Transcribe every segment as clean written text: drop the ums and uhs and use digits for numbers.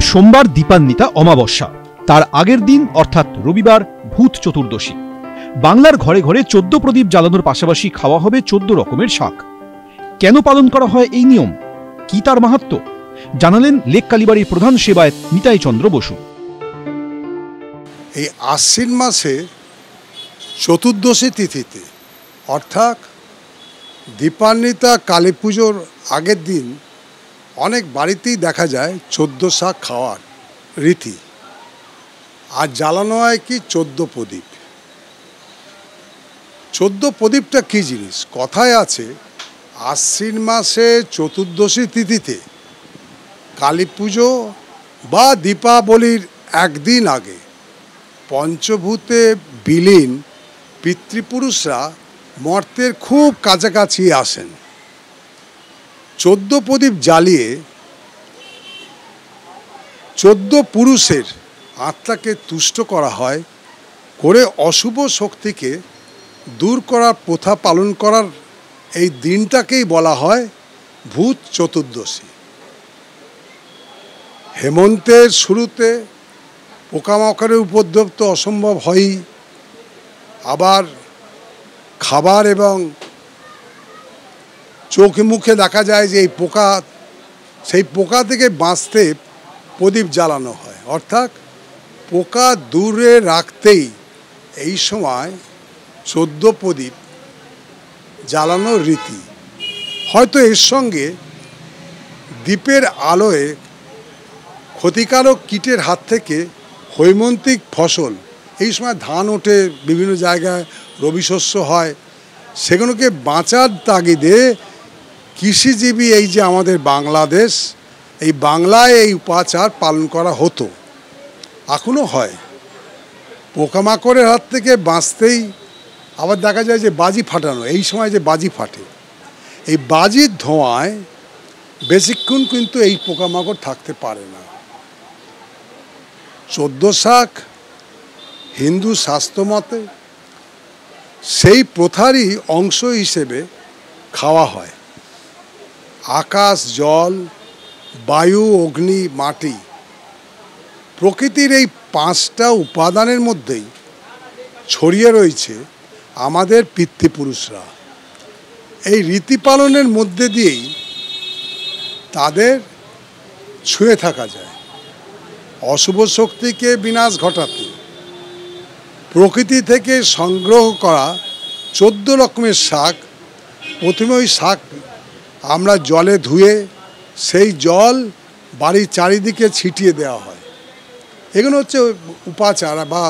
সোমবার দীপান্বিতা অমাবস্যা, তার আগের দিন অর্থাৎ রবিবার ভূত চতুর্দশী। বাংলার ঘরে ঘরে 14 প্রদীপ জ্বালানোর পাশাপাশি খাওয়া হবে 14 রকমের শাক। কেন পালন করা হয় এই নিয়ম, কি তার মাহাত্ম্য, জানালেন লেক কালীবাড়ির প্রধান সেবায়েত নিতাই চন্দ্র বসু। এই আশ্বিন মাসে চতুর্দশী তিথিতে অর্থাৎ দীপান্বিতা কালী পুজোর আগের দিন অনেক বাড়িতেই দেখা যায় 14 শাক খাওয়ার রীতি। আর জ্বালানো হয় কি 14 প্রদীপ। 14 প্রদীপটা কী জিনিস? কথায় আছে আশ্বিন মাসে চতুর্দশী তিথিতে কালী পুজো বা দীপাবলির একদিন আগে পঞ্চভূতে বিলীন পিতৃপুরুষরা মর্তের খুব কাছাকাছি আসেন। 14 প্রদীপ জ্বালিয়ে 14 পুরুষের আত্মাকে তুষ্ট করা হয়, করে অশুভ শক্তিকে দূর করার প্রথা পালন করার এই দিনটাকেই বলা হয় ভূত চতুর্দশী। হেমন্তের শুরুতে পোকামাকড়ের উপদ্রব তো অসম্ভব হয়ই, আবার খাবার এবং চোখে মুখে দেখা যায় যে এই পোকা, সেই পোকা থেকে বাঁচতে প্রদীপ জ্বালানো হয়। অর্থাৎ পোকা দূরে রাখতেই এই সময় 14 প্রদীপ জ্বালানোর রীতি। হয়তো এর সঙ্গে দ্বীপের আলোয় ক্ষতিকারক কীটের হাত থেকে হৈমন্তিক ফসল, এই সময় ধান ওঠে, বিভিন্ন জায়গায় রবি শস্য হয়, সেগুলোকে বাঁচার তাগিদে কৃষিজীবী এই যে আমাদের বাংলাদেশ, এই বাংলায় এই উপাচার পালন করা হতো, এখনও হয়। পোকামাকড়ের হাত থেকে বাঁচতেই আবার দেখা যায় যে বাজি ফাটানো, এই সময় যে বাজি ফাটে, এই বাজির ধোঁয়ায় বেশিক্ষণ কিন্তু এই পোকামাকড় থাকতে পারে না। 14 শাক হিন্দু শাস্ত্রমতে সেই প্রথারই অংশ হিসেবে খাওয়া হয়। আকাশ, জল, বায়ু, অগ্নি, মাটি, প্রকৃতির এই 5টা উপাদানের মধ্যেই ছড়িয়ে রয়েছে আমাদের পিতৃপুরুষরা। এই রীতি পালনের মধ্যে দিয়েই তাদের ছুঁয়ে থাকা যায়। অশুভ শক্তিকে বিনাশ ঘটাতে প্রকৃতি থেকে সংগ্রহ করা 14 রকমের শাক, প্রথমে ওই শাক আমরা জলে ধুয়ে সেই জল বাড়ির চারিদিকে ছিটিয়ে দেওয়া হয়। এগুলো হচ্ছে উপাচার, বা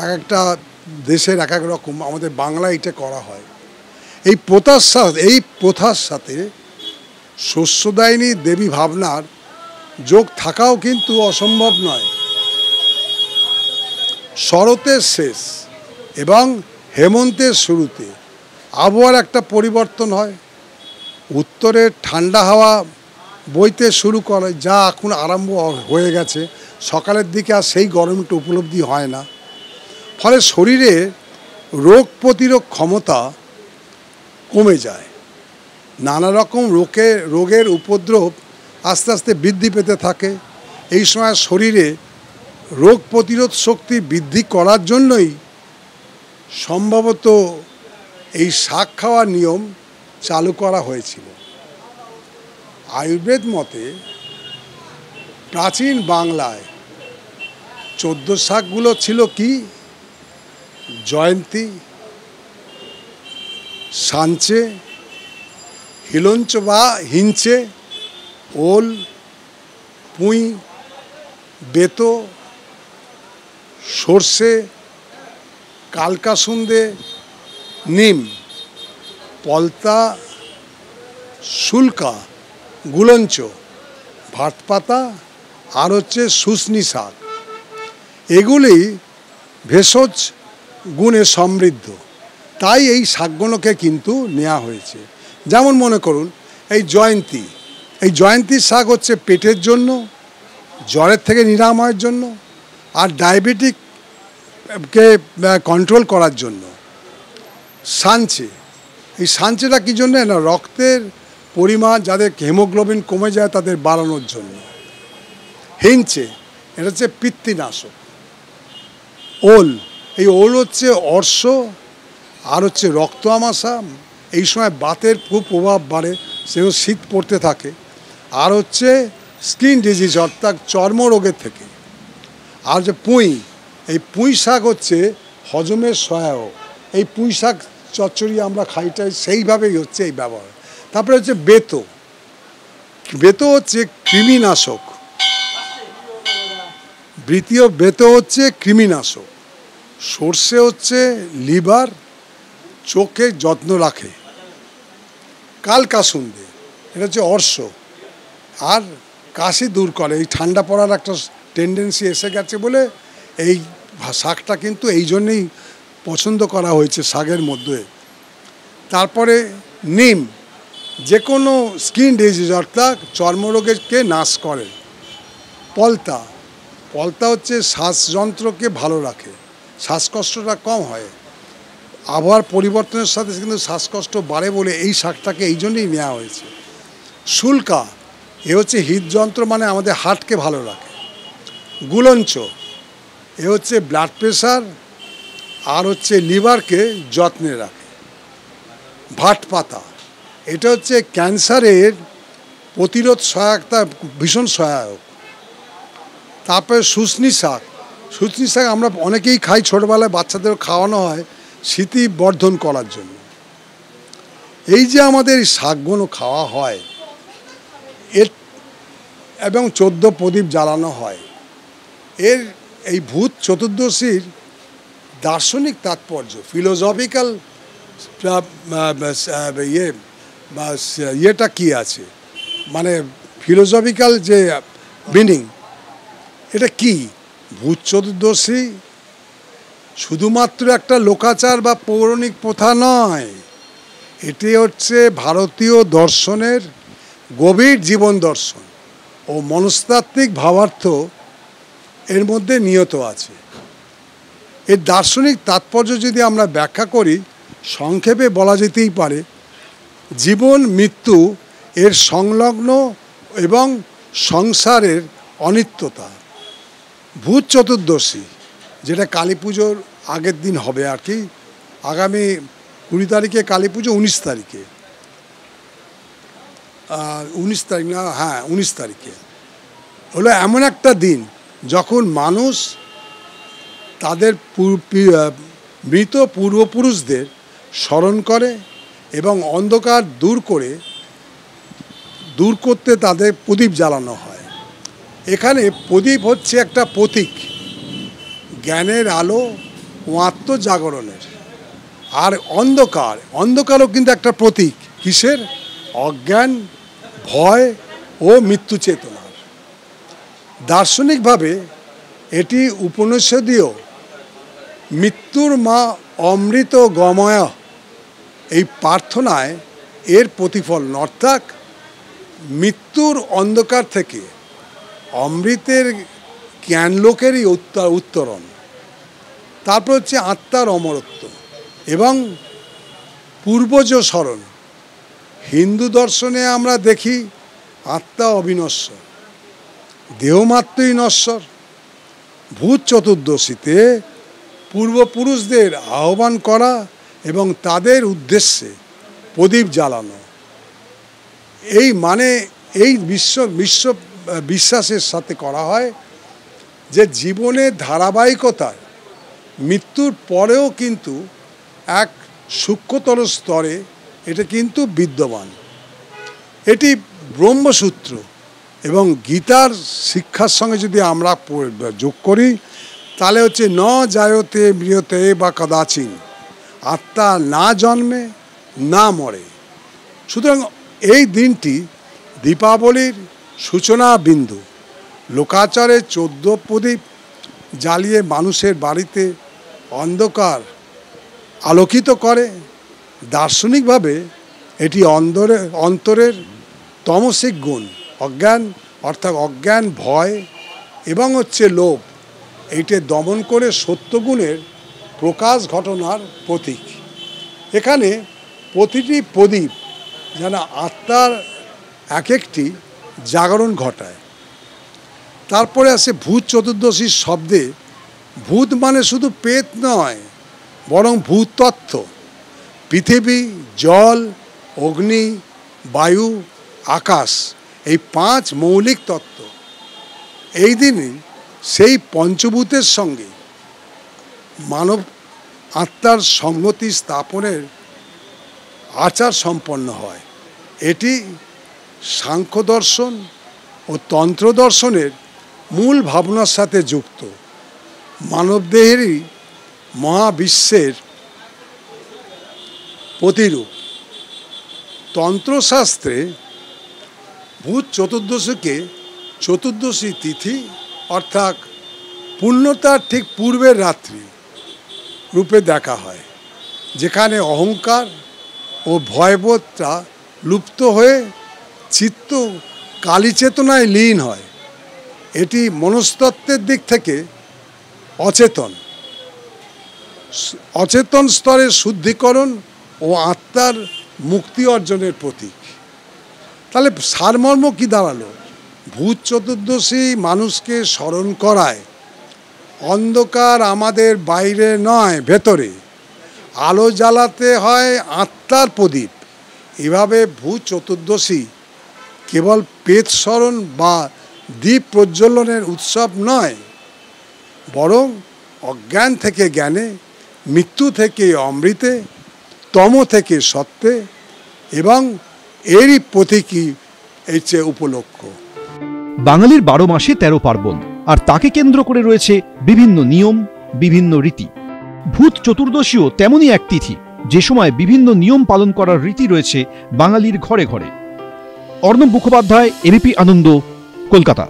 এক একটা দেশের এক এক রকম, আমাদের বাংলায় এটা করা হয়। এই প্রথার সাথে শস্যদায়িনী দেবী ভাবনার যোগ থাকাও কিন্তু অসম্ভব নয়। শরতের শেষ এবং হেমন্তের শুরুতে আবহাওয়ার একটা পরিবর্তন হয়। উত্তরে ঠান্ডা হাওয়া বইতে শুরু করে, যা এখন আরম্ভ হয়ে গেছে। সকালের দিকে আর সেই গরমটা উপলব্ধি হয় না, ফলে শরীরে রোগ প্রতিরোধ ক্ষমতা কমে যায়। নানা রকম রোগের উপদ্রব আস্তে আস্তে বৃদ্ধি পেতে থাকে। এই সময় শরীরে রোগ প্রতিরোধ শক্তি বৃদ্ধি করার জন্যই সম্ভবত এই শাক খাওয়ার নিয়ম চালু করা হয়েছিল। আয়ুর্বেদ মতে প্রাচীন বাংলায় 14 শাকগুলো ছিল কি? জয়ন্তী, সাঞ্চে, হিলঞ্চ বা হিঞ্চে, ওল, পুঁই, বেতো, সর্ষে, কালকাসুন্দে, নিম, পলতা, শুল্কা, গুলঞ্চ, ভাতপাতা, আর হচ্ছে শুশনি শাক। এগুলি ভেষজ গুণে সমৃদ্ধ, তাই এই শাকগুলোকে কিন্তু নেওয়া হয়েছে। যেমন মনে করুন এই জয়ন্তীর শাক হচ্ছে পেটের জন্য, জ্বরের থেকে নিরাময়ের জন্য, আর ডায়াবেটিককে কন্ট্রোল করার জন্য। এই সাঞ্চেটা কী জন্য? না, রক্তের পরিমাণ, যাদের হিমোগ্লোবিন কমে যায় তাদের বাড়ানোর জন্য। হিঞ্চে, এটা হচ্ছে পিত্তনাশক। ওল, এই ওল হচ্ছে অর্শ আর হচ্ছে রক্ত আমাশা, এই সময় বাতের খুব প্রভাব বাড়ে, সেও শীত পড়তে থাকে। আর হচ্ছে স্কিন ডিজিজ অর্থাৎ চর্মরোগের থেকে। আর যে পুঁই, এই পুঁই শাক হচ্ছে হজমের সহায়ক। এই পুঁই শাক চচ্চড়ি আমরা খাইটাই সেইভাবেই হচ্ছে এই ব্যবহার। তারপরে হচ্ছে বেতো, বেতো হচ্ছে কৃমিনাশক। দ্বিতীয় বেতো হচ্ছে কৃমিনাশক। সর্ষে হচ্ছে লিভার, চোখে যত্ন রাখে। কালকাসুন্দি, এটা হচ্ছে অর্শ আর কাশি দূর করে। এই ঠান্ডা পড়ার একটা টেন্ডেন্সি এসে গেছে বলে এই শাকটা কিন্তু এই জন্যেই পছন্দ করা হয়েছে শাকের মধ্যে। তারপরে নিম, যে কোনো স্কিন ডিজিজ অর্থাৎ চর্মরোগকে নাশ করে। পলতা, পলতা হচ্ছে শ্বাসযন্ত্রকে ভালো রাখে, শ্বাসকষ্টটা কম হয়। আবহাওয়ার পরিবর্তনের সাথে কিন্তু শ্বাসকষ্ট বাড়ে বলে এই শাকটাকে এই জন্যই নেওয়া হয়েছে। শুল্কা, এ হচ্ছে হৃদযন্ত্র, মানে আমাদের হার্টকে ভালো রাখে। গুলঞ্চ, এ হচ্ছে ব্লাড প্রেশার আর হচ্ছে লিভারকে যত্নে রাখে। ভাট পাতা, এটা হচ্ছে ক্যান্সারের প্রতিরোধ সহায়তা, ভীষণ সহায়ক। তারপরে শুশনি শাক, শুশনি শাক আমরা অনেকেই খাই, ছোটোবেলায় বাচ্চাদের খাওয়ানো হয় স্মৃতি বর্ধন করার জন্য। এই যে আমাদের শাকগুলো খাওয়া হয় এর এবং 14 প্রদীপ জ্বালানো হয়, এর এই ভূত চতুর্দশীর দার্শনিক তাৎপর্য, ফিলোসফিক্যাল ইয়েটা কী আছে, মানে ফিলোসফিক্যাল যে মিনিং, এটা কি? ভূত চতুর্দশী শুধুমাত্র একটা লোকাচার বা পৌরাণিক প্রথা নয়, এটি হচ্ছে ভারতীয় দর্শনের গভীর জীবন দর্শন ও মনস্তাত্ত্বিক ভাবার্থ এর মধ্যে নিয়ত আছে। এর দার্শনিক তাৎপর্য যদি আমরা ব্যাখ্যা করি, সংক্ষেপে বলা যেতেই পারে জীবন মৃত্যু এর সংলগ্ন এবং সংসারের অনিত্যতা। ভূত চতুর্দশী, যেটা কালী পুজোর আগের দিন হবে আর কি, আগামী 20 তারিখে কালী পুজো, 19 তারিখে, 19 তারিখ না, হ্যাঁ 19 তারিখে হলো এমন একটা দিন যখন মানুষ তাদের মৃত পূর্বপুরুষদের স্মরণ করে এবং অন্ধকার দূর করতে তাদের প্রদীপ জ্বালানো হয়। এখানে প্রদীপ হচ্ছে একটা প্রতীক জ্ঞানের আলো ও আত্মজাগরণের। আর অন্ধকারও কিন্তু একটা প্রতীক কিসের? অজ্ঞান, ভয় ও মৃত্যু চেতনার। দার্শনিকভাবে এটি উপনিষদীয় মৃত্যুর মা অমৃত গময় এই প্রার্থনায় এর প্রতিফলন, অর্থাৎ মৃত্যুর অন্ধকার থেকে অমৃতের জ্ঞানলোকেরই উত্তরণ। তারপর হচ্ছে আত্মার অমরত্ব এবং পূর্বজ স্মরণ। হিন্দু দর্শনে আমরা দেখি আত্মা অবিনশ্বর, দেহমাত্রই নশ্বর। ভূত চতুর্দশীতে পূর্বপুরুষদের আহ্বান করা এবং তাদের উদ্দেশ্যে প্রদীপ জ্বালানো, এই মানে এই বিশ্বাসের সাথে করা হয় যে জীবনের ধারাবাহিকতায় মৃত্যুর পরেও কিন্তু এক সূক্ষ্মতর স্তরে এটা কিন্তু বিদ্যমান। এটি ব্রহ্মসূত্র এবং গীতার শিক্ষার সঙ্গে যদি আমরা যোগ করি তাহলে হচ্ছে ন জায়তে মৃয়তে বা কদাচিন, আত্মা না জন্মে না মরে। সুতরাং এই দিনটি দীপাবলির সূচনা বিন্দু। লোকাচারে 14 প্রদীপ জ্বালিয়ে মানুষের বাড়িতে অন্ধকার আলোকিত করে। দার্শনিকভাবে এটি অন্তরের তমসিক গুণ, অজ্ঞান অর্থাৎ অজ্ঞান, ভয় এবং হচ্ছে লোভ, এইটা দমন করে সত্যগুণের প্রকাশ ঘটনার প্রতীক। এখানে প্রতিটি প্রদীপ যেন আত্মার এক একটি জাগরণ ঘটায়। তারপরে আসে ভূত চতুর্দশীর শব্দে ভূত মানে শুধু পেট নয়, বরং ভূতত্ত্ব, পৃথিবী, জল, অগ্নি, বায়ু, আকাশ, এই 5 মৌলিক তত্ত্ব। এই দিনে সেই পঞ্চভূতের সঙ্গে মানব আত্মার সংগতি স্থাপনের আচার সম্পন্ন হয়। এটি সাংখ্য দর্শন ও তন্ত্র দর্শনের মূল ভাবনার সাথে যুক্ত। মানবদেহেরই মহাবিশ্বের প্রতিরূপ। তন্ত্রশাস্ত্রে ভূত চতুর্দশীকে চতুর্দশী তিথি অর্থাৎ পূর্ণতার ঠিক পূর্বের রাত্রি রূপে দেখা হয়, যেখানে অহংকার ও ভয়বোধটা লুপ্ত হয়ে চিত্ত কালীচেতনায় লীন হয়। এটি মনস্তত্ত্বের দিক থেকে অচেতন স্তরের শুদ্ধিকরণ ও আত্মার মুক্তি অর্জনের প্রতীক। তাহলে সারমর্ম কি দাঁড়ালো? ভূত চতুর্দশী মানুষকে স্মরণ করায় অন্ধকার আমাদের বাইরে নয়, ভেতরে। আলো জ্বালাতে হয় আত্মার প্রদীপ। এভাবে ভূত চতুর্দশী কেবল পেট স্মরণ বা দীপ প্রজ্বলনের উৎসব নয়, বরং অজ্ঞান থেকে জ্ঞানে, মৃত্যু থেকে অমৃতে, তম থেকে সত্যে এবং এরই প্রতীকী এই যে উপলক্ষ। বাঙালির 12 মাসে 13 পার্বণ, আর তাকে কেন্দ্র করে রয়েছে বিভিন্ন নিয়ম, বিভিন্ন রীতি। ভূত চতুর্দশীও তেমনই এক তিথি, যে সময় বিভিন্ন নিয়ম পালন করার রীতি রয়েছে বাঙালির ঘরে ঘরে। অর্ণব মুখোপাধ্যায়, এবিপি আনন্দ, কলকাতা।